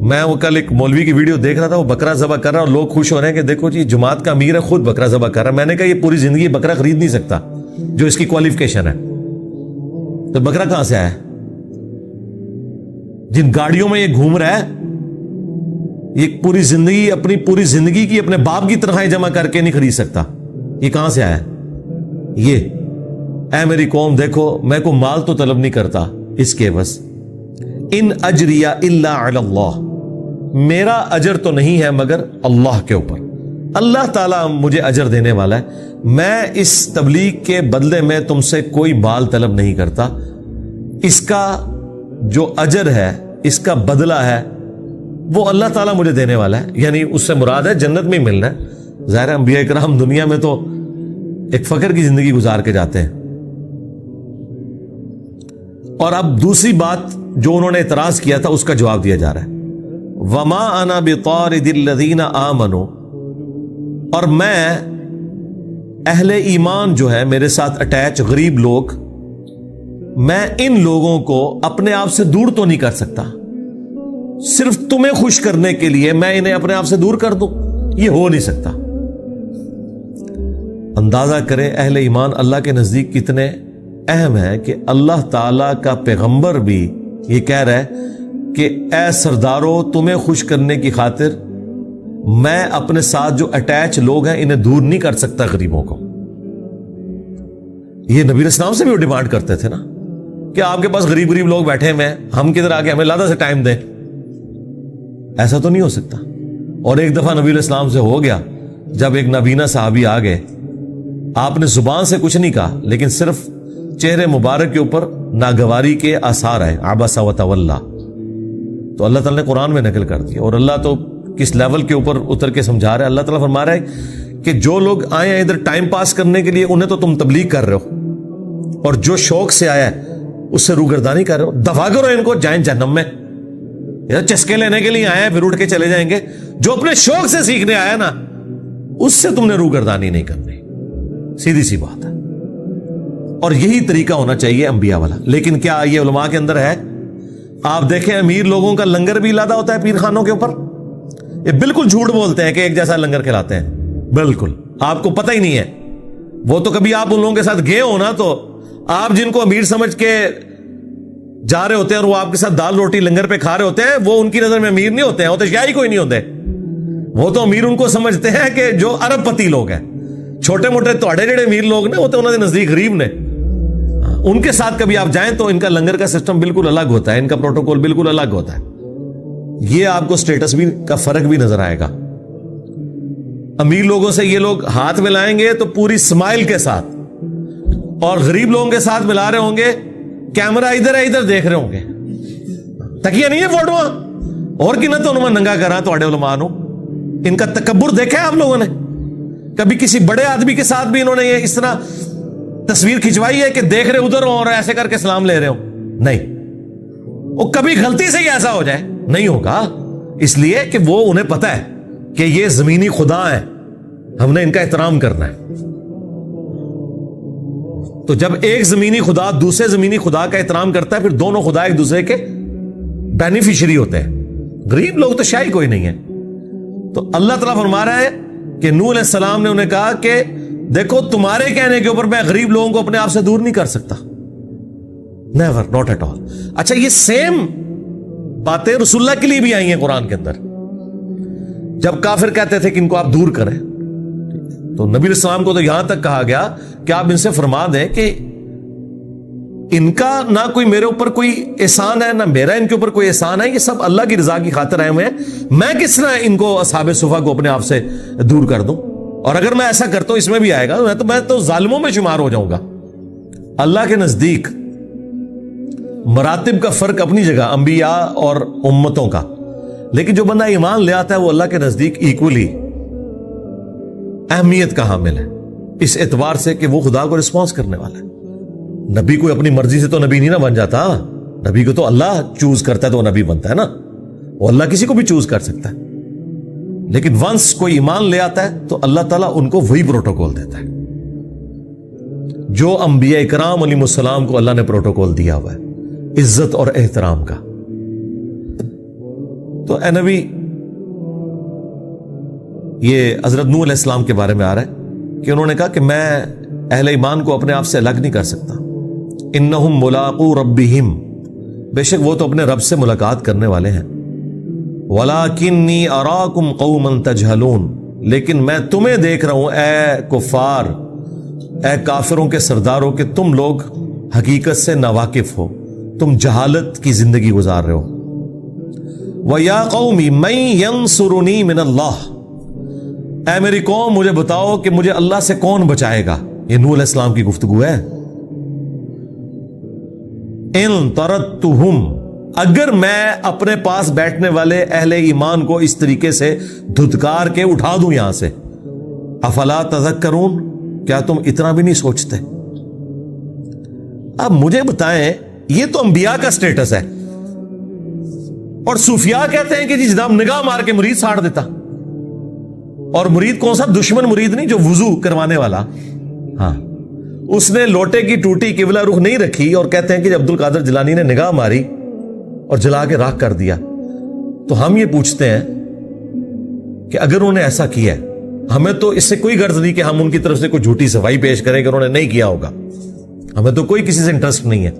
میں وہ کل ایک مولوی کی ویڈیو دیکھ رہا تھا، وہ بکرا ذبح کر رہا اور لوگ خوش ہو رہے ہیں کہ دیکھو جی جماعت کا امیر ہے خود بکرا ذبح کر رہا ہے. میں نے کہا یہ پوری زندگی بکرا خرید نہیں سکتا جو اس کی کوالیفیکیشن ہے، تو بکرا کہاں سے آیا؟ جن گاڑیوں میں یہ گھوم رہا ہے یہ پوری زندگی، اپنی پوری زندگی کی اپنے باپ کی تنخواہیں جمع کر کے نہیں خرید سکتا. یہ کہاں سے آیا؟ یہ اے میری قوم دیکھو میں کو مال تو طلب نہیں کرتا اس کے، بس ان اجریہ الا علی اللہ، میرا اجر تو نہیں ہے مگر اللہ کے اوپر. اللہ تعالیٰ مجھے اجر دینے والا ہے. میں اس تبلیغ کے بدلے میں تم سے کوئی مال طلب نہیں کرتا. اس کا جو اجر ہے، اس کا بدلہ ہے، وہ اللہ تعالیٰ مجھے دینے والا ہے. یعنی اس سے مراد ہے جنت میں ملنا ہے. ظاہر ہے انبیاء کرام دنیا میں تو ایک فقر کی زندگی گزار کے جاتے ہیں. اور اب دوسری بات جو انہوں نے اعتراض کیا تھا اس کا جواب دیا جا رہا ہے. وما انا بطارد الذین آمنوا، اور میں اہل ایمان جو ہے میرے ساتھ اٹیچ غریب لوگ، میں ان لوگوں کو اپنے آپ سے دور تو نہیں کر سکتا. صرف تمہیں خوش کرنے کے لیے میں انہیں اپنے آپ سے دور کر دوں، یہ ہو نہیں سکتا. اندازہ کریں اہل ایمان اللہ کے نزدیک کتنے اہم ہے کہ اللہ تعالی کا پیغمبر بھی یہ کہہ رہا ہے کہ اے سردارو تمہیں خوش کرنے کی خاطر میں اپنے ساتھ جو اٹیچ لوگ ہیں انہیں دور نہیں کر سکتا غریبوں کو. یہ نبی علیہ السلام سے بھی وہ ڈیمانڈ کرتے تھے نا کہ آپ کے پاس غریب غریب لوگ بیٹھے ہوئے ہیں، ہم کدھر آگے ہمیں زیادہ سے ٹائم دیں. ایسا تو نہیں ہو سکتا. اور ایک دفعہ نبی علیہ السلام سے ہو گیا جب ایک نابینا صحابی آ گئے، آپ نے زبان سے کچھ نہیں کہا لیکن صرف چہرے مبارک کے اوپر ناگواری کے آثار ہے، عبس و تولا. تو اللہ تعالیٰ نے قرآن میں نقل کر دیا. اور اللہ تو کس لیول کے اوپر اتر کے سمجھا رہا ہے. اللہ تعالیٰ فرما رہا ہے کہ جو لوگ آئے ہیں ادھر ٹائم پاس کرنے کے لیے انہیں تو تم تبلیغ کر رہے ہو، اور جو شوق سے آیا ہے اس سے روگردانی کر رہے ہو. دفاع کرو ان کو، جائیں جہنم میں. چسکے لینے کے لیے آئے ہیں پھر اٹھ کے چلے جائیں گے. جو اپنے شوق سے سیکھنے آیا نا اس سے تم نے روگردانی نہیں کرنی. سیدھی سی بات ہے. اور یہی طریقہ ہونا چاہیے انبیاء والا. لیکن کیا یہ علماء کے اندر ہے؟ آپ دیکھیں امیر لوگوں کا لنگر بھی لادا ہوتا ہے پیر خانوں کے اوپر. یہ بالکل جھوٹ بولتے ہیں کہ ایک جیسا لنگر کھلاتے ہیں. بالکل آپ کو پتہ ہی نہیں ہے. وہ تو کبھی آپ ان لوگوں کے ساتھ گئے ہو نا، تو آپ جن کو امیر سمجھ کے جا رہے ہوتے ہیں اور وہ آپ کے ساتھ دال روٹی لنگر پہ کھا رہے ہوتے ہیں، وہ ان کی نظر میں امیر نہیں ہوتے ہیں. وہ تو شیعہ ہی کوئی نہیں ہوتے. وہ تو امیر ان کو سمجھتے ہیں کہ جو ارب پتی لوگ ہیں. چھوٹے موٹے توڑے جڑے امیر لوگ نے وہ تو انہوں نے نزدیک غریب نے. ان کے ساتھ کبھی آپ جائیں تو ان کا لنگر کا سسٹم بالکل الگ ہوتا ہے، ان کا پروٹوکول بالکل الگ ہوتا ہے. یہ آپ کو سٹیٹس بھی کا فرق بھی نظر آئے گا. امیر لوگوں سے یہ لوگ ہاتھ ملائیں گے تو پوری اسمائل کے ساتھ، اور غریب لوگوں کے ساتھ ملا رہے ہوں گے، کیمرہ ادھر ہے ادھر دیکھ رہے ہوں گے. تکیہ نہیں ہے فوٹو اور کی نہ تو انہوں ننگا کرا تو اڑے علماء نو. ان کا تکبر دیکھا ہے آپ لوگوں نے؟ کبھی کسی بڑے آدمی کے ساتھ بھی انہوں نے یہ اس طرح تصویر کھنچوائی ہے کہ دیکھ رہے ادھر ہوں اور ایسے کر کے سلام لے رہے ہوں؟ نہیں. وہ کبھی غلطی سے ہی ایسا ہو جائے نہیں ہوگا. اس لیے کہ وہ انہیں پتا ہے کہ یہ زمینی خدا ہیں، ہم نے ان کا احترام کرنا ہے. تو جب ایک زمینی خدا دوسرے زمینی خدا کا احترام کرتا ہے پھر دونوں خدا ایک دوسرے کے بینیفیشری ہوتے ہیں. غریب لوگ تو شاید کوئی نہیں ہے. تو اللہ تعالیٰ فرما رہا ہے کہ نوح علیہ السلام نے انہیں کہا کہ دیکھو تمہارے کہنے کے اوپر میں غریب لوگوں کو اپنے آپ سے دور نہیں کر سکتا. Never, not at all. اچھا یہ سیم باتیں رسول اللہ کے لیے بھی آئی ہیں قرآن کے اندر. جب کافر کہتے تھے کہ ان کو آپ دور کریں تو نبی علیہ السلام کو تو یہاں تک کہا گیا کہ آپ ان سے فرما دیں کہ ان کا نہ کوئی میرے اوپر کوئی احسان ہے نہ میرا ان کے اوپر کوئی احسان ہے. یہ سب اللہ کی رضا کی خاطر آئے ہوئے ہیں. میں کس طرح ان کو اصحاب صفا کو اپنے آپ سے دور کر دوں؟ اور اگر میں ایسا کرتا ہوں اس میں بھی آئے گا میں تو ظالموں میں شمار ہو جاؤں گا. اللہ کے نزدیک مراتب کا فرق اپنی جگہ انبیاء اور امتوں کا، لیکن جو بندہ ایمان لے آتا ہے وہ اللہ کے نزدیک ایکولی اہمیت کا حامل ہے، اس اعتبار سے کہ وہ خدا کو رسپانس کرنے والا ہے. نبی کوئی اپنی مرضی سے تو نبی نہیں نہ بن جاتا. نبی کو تو اللہ چوز کرتا ہے تو وہ نبی بنتا ہے نا. وہ اللہ کسی کو بھی چوز کر سکتا ہے. لیکن ونس کوئی ایمان لے آتا ہے تو اللہ تعالیٰ ان کو وہی پروٹوکول دیتا ہے جو انبیاء اکرام علیہ السلام کو اللہ نے پروٹوکول دیا ہوا ہے، عزت اور احترام کا. تو اے نبی، یہ حضرت نوح علیہ السلام کے بارے میں آ رہا ہے کہ انہوں نے کہا کہ میں اہل ایمان کو اپنے آپ سے الگ نہیں کر سکتا. انہم ملاقو ربہم، بے شک وہ تو اپنے رب سے ملاقات کرنے والے ہیں. وَلَكِنِّي أَرَاكُمْ قَوْمًا تَجْهَلُونَ، لیکن میں تمہیں دیکھ رہا ہوں اے کفار، اے کافروں کے سرداروں، کہ تم لوگ حقیقت سے ناواقف ہو، تم جہالت کی زندگی گزار رہے ہو. وَيَا قَوْمِ مَن يَنصُرُنِي مِنَ اللَّهِ، اے میری قوم مجھے بتاؤ کہ مجھے اللہ سے کون بچائے گا. یہ نوح علیہ السلام کی گفتگو ہے. ان طردتہم، اگر میں اپنے پاس بیٹھنے والے اہل ایمان کو اس طریقے سے دھتکار کے اٹھا دوں یہاں سے، افلا تذکرون، کیا تم اتنا بھی نہیں سوچتے؟ اب مجھے بتائیں، یہ تو انبیاء کا سٹیٹس ہے، اور صوفیاء کہتے ہیں کہ جی جناب نگاہ مار کے مرید ساڑ دیتا. اور مرید کون سا؟ دشمن مرید نہیں، جو وضو کروانے والا. ہاں، اس نے لوٹے کی ٹوٹی قبلہ رخ نہیں رکھی، اور کہتے ہیں کہ عبد القادر جیلانی نے نگاہ ماری اور جلا کے راکھ کر دیا. تو ہم یہ پوچھتے ہیں کہ اگر انہوں نے ایسا کیا ہے، ہمیں تو اس سے کوئی غرض نہیں کہ ہم ان کی طرف سے کوئی جھوٹی صفائی پیش کریں کہ انہوں نے نہیں کیا ہوگا. ہمیں تو کوئی کسی سے انٹرسٹ نہیں ہے.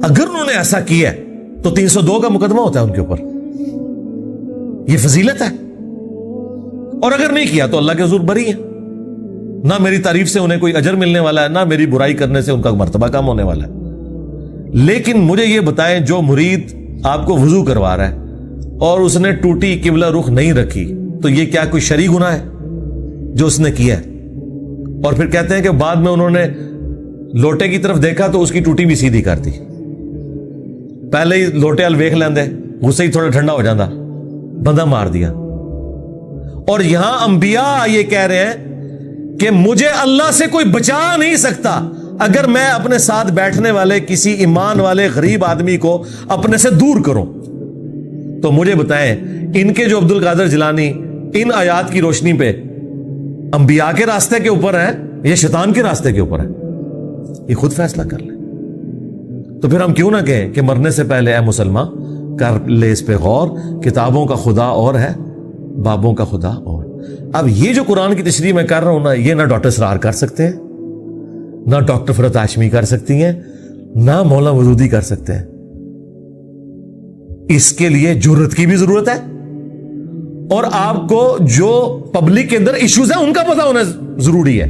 اگر انہوں نے ایسا کیا ہے تو 302 کا مقدمہ ہوتا ہے ان کے اوپر. یہ فضیلت ہے. اور اگر نہیں کیا تو اللہ کے حضور بری ہے. نہ میری تعریف سے انہیں کوئی اجر ملنے والا ہے، نہ میری برائی کرنے سے ان کا مرتبہ کم ہونے والا ہے. لیکن مجھے یہ بتائیں، جو مرید آپ کو وضو کروا رہا ہے اور اس نے ٹوٹی قبلہ رخ نہیں رکھی، تو یہ کیا کوئی شرعی گناہ ہے جو اس نے کیا ہے؟ اور پھر کہتے ہیں کہ بعد میں انہوں نے لوٹے کی طرف دیکھا تو اس کی ٹوٹی بھی سیدھی کر دی. پہلے ہی لوٹے ال ویکھ لیندے, غصے ہی تھوڑا ٹھنڈا ہو جاتا, بندہ مار دیا. اور یہاں انبیاء یہ کہہ رہے ہیں کہ مجھے اللہ سے کوئی بچا نہیں سکتا اگر میں اپنے ساتھ بیٹھنے والے کسی ایمان والے غریب آدمی کو اپنے سے دور کروں. تو مجھے بتائیں, ان کے جو عبد القادر جیلانی ان آیات کی روشنی پہ انبیاء کے راستے کے اوپر ہیں یا شیطان کے راستے کے اوپر ہیں؟ یہ خود فیصلہ کر لیں. تو پھر ہم کیوں نہ کہیں کہ مرنے سے پہلے اے مسلمان کر لے اس پہ غور, کتابوں کا خدا اور ہے, بابوں کا خدا اور. اب یہ جو قرآن کی تشریح میں کر رہا ہوں نا, یہ نہ ڈاکٹر سرار کر سکتے ہیں, نہ ڈاکٹر فرت ہاشمی کر سکتی ہیں, نہ مولانا مودودی کر سکتے ہیں. اس کے لیے جرت کی بھی ضرورت ہے, اور آپ کو جو پبلک کے اندر ایشوز ہیں ان کا پتہ ہونا ضروری ہے,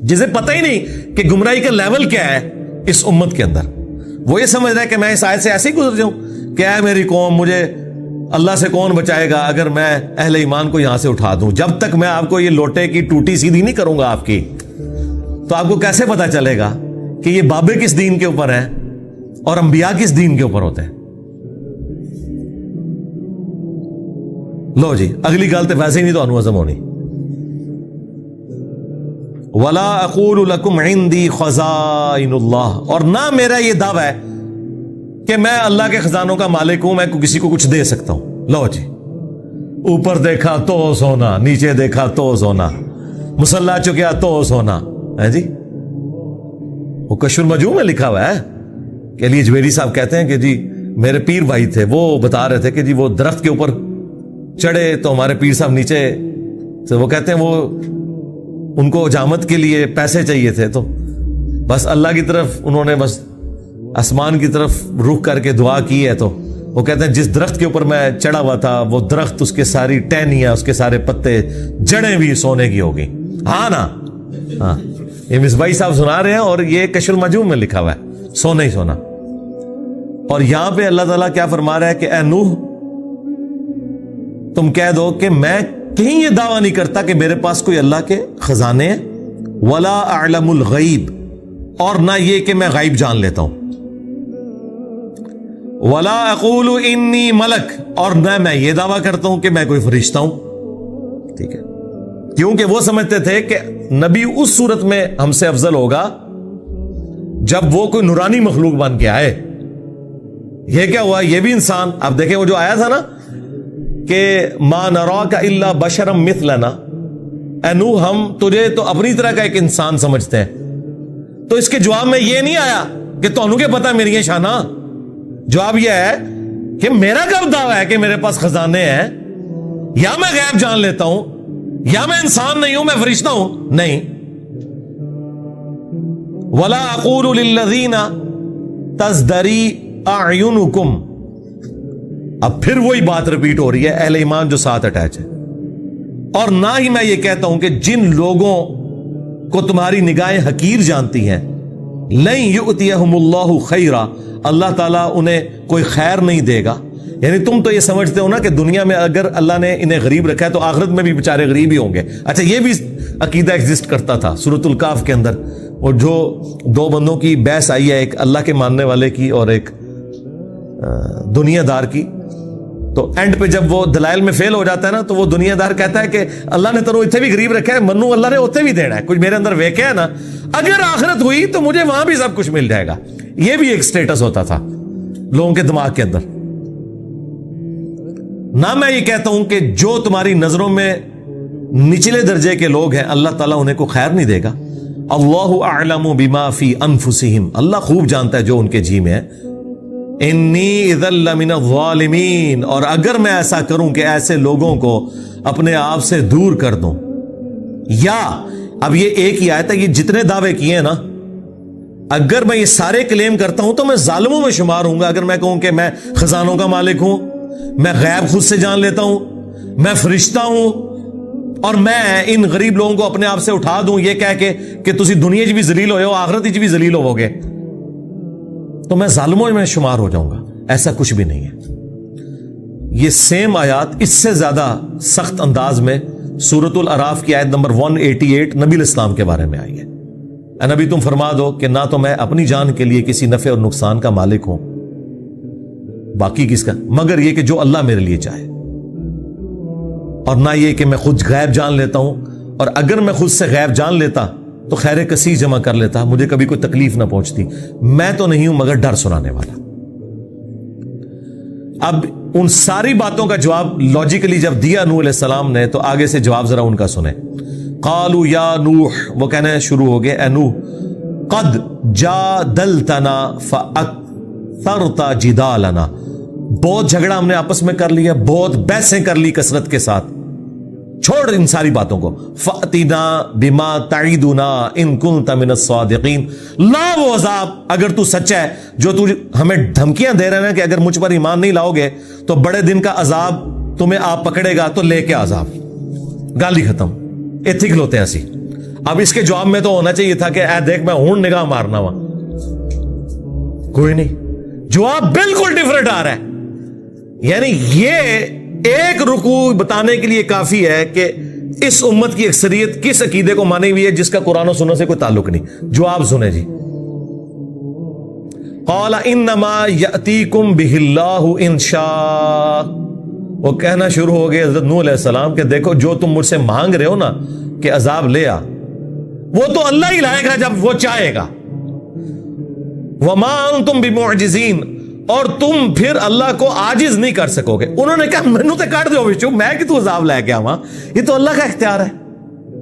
جسے پتہ ہی نہیں کہ گمراہی کا لیول کیا ہے اس امت کے اندر. وہ یہ سمجھ رہا ہے کہ میں اس آیت سے ایسے ہی گزر جاؤں کہ اے میری قوم, مجھے اللہ سے کون بچائے گا اگر میں اہل ایمان کو یہاں سے اٹھا دوں. جب تک میں آپ کو یہ لوٹے کی ٹوٹی سیدھی نہیں کروں گا آپ کی, تو آپ کو کیسے پتا چلے گا کہ یہ بابے کس دین کے اوپر ہیں اور انبیاء کس دین کے اوپر ہوتے ہیں؟ لو جی, اگلی گل تو ویسے ہی نہیں تو ہضم ہونی. وَلَا أَقُولُ لَكُمْ عِنْدِي خَزَائِنُ اللَّهِ, اور نہ میرا یہ دعویٰ ہے کہ میں اللہ کے خزانوں کا مالک ہوں, میں کسی کو کچھ دے سکتا ہوں. لو جی, اوپر دیکھا تو سونا, نیچے دیکھا تو سونا, مسلح چکیا تو سونا ہے جی. وہ کشف المجموع میں لکھا ہوا ہے کہ علی اجمیری صاحب کہتے ہیں کہ جی میرے پیر بھائی تھے, وہ بتا رہے تھے کہ جی وہ درخت کے اوپر چڑھے تو ہمارے پیر صاحب نیچے, تو وہ کہتے ہیں وہ ان کو حجامت کے لیے پیسے چاہیے تھے, تو بس اللہ کی طرف انہوں نے بس آسمان کی طرف رخ کر کے دعا کی ہے. تو وہ کہتے ہیں جس درخت کے اوپر میں چڑھا ہوا تھا وہ درخت, اس کے ساری ٹہنیاں, اس کے سارے پتے, جڑیں بھی سونے کی ہوگی. ہاں نا, ہاں, یہ مصباحی صاحب سنا رہے ہیں اور یہ کشف المجموع میں لکھا ہوا ہے, سونا ہی سونا. اور یہاں پہ اللہ تعالیٰ کیا فرما رہا ہے کہ اے نوح تم کہہ دو کہ میں کہیں یہ دعویٰ نہیں کرتا کہ میرے پاس کوئی اللہ کے خزانے ہیں, ولا اعلم الغیب, اور نہ یہ کہ میں غیب جان لیتا ہوں, ولا اقول انی ملک, اور نہ میں یہ دعویٰ کرتا ہوں کہ میں کوئی فرشتہ ہوں. ٹھیک ہے, کیونکہ وہ سمجھتے تھے کہ نبی اس صورت میں ہم سے افضل ہوگا جب وہ کوئی نورانی مخلوق بن کے آئے. یہ کیا ہوا, یہ بھی انسان. اب دیکھیں وہ جو آیا تھا نا کہ ما نراک الا بشرا مثلنا, اے نوح ہم تجھے تو اپنی طرح کا ایک انسان سمجھتے ہیں. تو اس کے جواب میں یہ نہیں آیا کہ تانوں کے پتہ میری شانہ. جواب یہ ہے کہ میرا کب دعویٰ ہے کہ میرے پاس خزانے ہیں, یا میں غیب جان لیتا ہوں, یا میں انسان نہیں ہوں, میں فرشتہ ہوں. نہیں. ولا اقول للذین تزدری اعینکم, اب پھر وہی بات ریپیٹ ہو رہی ہے اہل ایمان جو ساتھ اٹیچ ہے. اور نہ ہی میں یہ کہتا ہوں کہ جن لوگوں کو تمہاری نگاہیں حقیر جانتی ہیں, لن یؤتیہم اللہ خیرا, اللہ تعالیٰ انہیں کوئی خیر نہیں دے گا. یعنی تم تو یہ سمجھتے ہو نا کہ دنیا میں اگر اللہ نے انہیں غریب رکھا ہے تو آخرت میں بھی بیچارے غریب ہی ہوں گے. اچھا, یہ بھی عقیدہ ایگزسٹ کرتا تھا سورۃ الکاف کے اندر. اور جو دو بندوں کی بحث آئی ہے, ایک اللہ کے ماننے والے کی اور ایک دنیا دار کی, تو اینڈ پہ جب وہ دلائل میں فیل ہو جاتا ہے نا, تو وہ دنیا دار کہتا ہے کہ اللہ نے تنو اتنے بھی غریب رکھا ہے, منو اللہ نے اتنے بھی دینا ہے, کچھ میرے اندر ویکیا ہے نا, اگر آخرت ہوئی تو مجھے وہاں بھی سب کچھ مل جائے گا. یہ بھی ایک سٹیٹس ہوتا تھا لوگوں کے دماغ کے اندر. نہ میں یہ کہتا ہوں کہ جو تمہاری نظروں میں نچلے درجے کے لوگ ہیں اللہ تعالیٰ انہیں کو خیر نہیں دے گا. اللہ اعلم بما فی انفسہم, اللہ خوب جانتا ہے جو ان کے جی میں ہے. انی اذا لمن الظالمین, اور اگر میں ایسا کروں کہ ایسے لوگوں کو اپنے آپ سے دور کر دوں. یا اب یہ ایک ہی آیت ہے, یہ جتنے دعوے کیے ہیں نا, اگر میں یہ سارے کلیم کرتا ہوں تو میں ظالموں میں شمار ہوں گا. اگر میں کہوں کہ میں خزانوں کا مالک ہوں, میں غیب خود سے جان لیتا ہوں, میں فرشتہ ہوں, اور میں ان غریب لوگوں کو اپنے آپ سے اٹھا دوں یہ کہہ کے کہ تسی دنیا بھی ذلیل ہوئے ہو, آخرت بھی ذلیل ہوو گے, تو میں ظالموں میں شمار ہو جاؤں گا. ایسا کچھ بھی نہیں ہے. یہ سیم آیات اس سے زیادہ سخت انداز میں سورۃ الاعراف کی آیت نمبر 188 نبی الاسلام کے بارے میں آئی ہے. اے نبی تم فرما دو کہ نہ تو میں اپنی جان کے لیے کسی نفع اور نقصان کا مالک ہوں، باقی کس کا، مگر یہ کہ جو اللہ میرے لیے چاہے، اور نہ یہ کہ میں خود غیب جان لیتا ہوں، اور اگر میں خود سے غیب جان لیتا تو خیر کثیر جمع کر لیتا، مجھے کبھی کوئی تکلیف نہ پہنچتی، میں تو نہیں ہوں مگر ڈر سنانے والا۔ اب ان ساری باتوں کا جواب لاجیکلی جب دیا نوح علیہ السلام نے، تو آگے سے جواب ذرا ان کا سنیں۔ قالوا یا نوح، وہ کہنے شروع ہو گئے اے نوح، قد جادلتنا فاکثرت جدالنا، بہت جھگڑا ہم نے آپس میں کر لیا، بہت بحثیں کر لی کثرت کے ساتھ، چھوڑ ان ساری باتوں کو، فأتنا بما تعیدنا ان کنت من الصادقین، لا وہ عذاب اگر تو سچا ہے جو تو ہمیں دھمکیاں دے رہے ہیں کہ اگر مجھ پر ایمان نہیں لاؤ گے تو بڑے دن کا عذاب تمہیں آپ پکڑے گا، تو لے کے عذاب، گالی ختم، ایتھی کھلوتے ہیں اسی۔ اب اس کے جواب میں تو ہونا چاہیے تھا کہ اے دیکھ میں ہوں نگاہ مارنا وا، کوئی نہیں، جواب بالکل ڈیفرنٹ آ رہا ہے۔ یعنی یہ ایک رکوع بتانے کے لیے کافی ہے کہ اس امت کی اکثریت کس عقیدے کو مانی ہوئی ہے جس کا قرآن و سنت سے کوئی تعلق نہیں۔ جواب سنیں جی، قال انما یاتیکم بہ اللہ ان شاء، وہ کہنا شروع ہو گئے حضرت نوح علیہ السلام کہ دیکھو جو تم مجھ سے مانگ رہے ہو نا کہ عذاب لے آ، وہ تو اللہ ہی لائے گا جب وہ چاہے گا، وما انتم بمعجزین، اور تم پھر اللہ کو عاجز نہیں کر سکو گے۔ انہوں نے کہا مینوں تے کٹ دیو وچوں، میں کہ تو عذاب لے کے آواں، یہ تو اللہ کا اختیار ہے،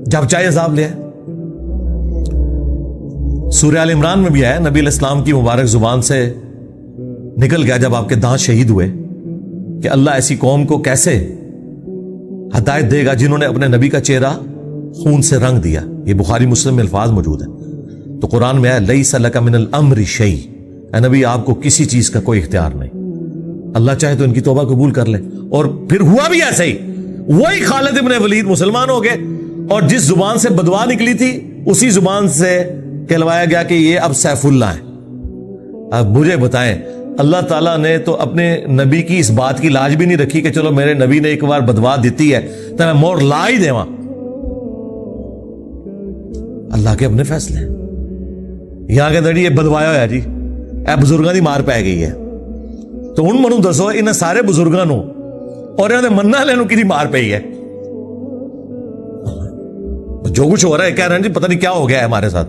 جب چاہے عذاب لے آئے۔ سورہ آل عمران میں بھی ہے، نبی علیہ السلام کی مبارک زبان سے نکل گیا جب آپ کے دانت شہید ہوئے کہ اللہ ایسی قوم کو کیسے ہدایت دے گا جنہوں نے اپنے نبی کا چہرہ خون سے رنگ دیا۔ یہ بخاری مسلم میں الفاظ موجود ہیں۔ تو قرآن میں ہے لیس لک من الامر شیء، اے نبی آپ کو کسی چیز کا کوئی اختیار نہیں، اللہ چاہے تو ان کی توبہ قبول کر لے۔ اور پھر ہوا بھی ایسے ہی، وہی خالد ابن ولید مسلمان ہو گئے، اور جس زبان سے بدوا نکلی تھی اسی زبان سے کہلوایا گیا کہ یہ اب سیف اللہ ہیں۔ اب مجھے بتائیں، اللہ تعالیٰ نے تو اپنے نبی کی اس بات کی لاج بھی نہیں رکھی کہ چلو میرے نبی نے ایک بار بدوا دیتی ہے تو میں مور لا ہی دیواں۔ اللہ کے اپنے فیصلے ہیں۔ یہاں کے دڑی یہ بدوایا ہوا جی، اے بزرگاں دی مار پی گئی ہے، تو ہن منوں دسو انہاں سارے بزرگاں نو اور انہاں دے منن والے نو کدی مار پئی ہے؟ جو کچھ ہو رہا ہے کہہ رہے ہیں جی پتہ نہیں کیا ہو گیا ہے ہمارے ساتھ،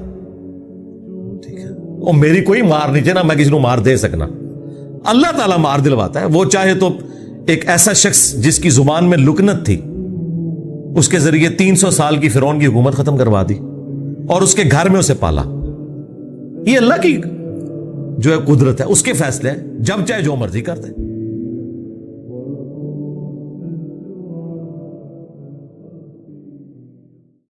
ٹھیک ہے، اور میری کوئی مار نہیں چاہیے، نہ میں کسی کو مار دے سکنا، اللہ تعالیٰ مار دلواتا ہے۔ وہ چاہے تو ایک ایسا شخص جس کی زبان میں لکنت تھی اس کے ذریعے 300 سال کی فرعون کی حکومت ختم کروا دی اور اس کے گھر میں اسے پالا۔ یہ اللہ کی جو ہے قدرت ہے، اس کے فیصلے ہیں، جب چاہے جو مرضی کرتے ہیں۔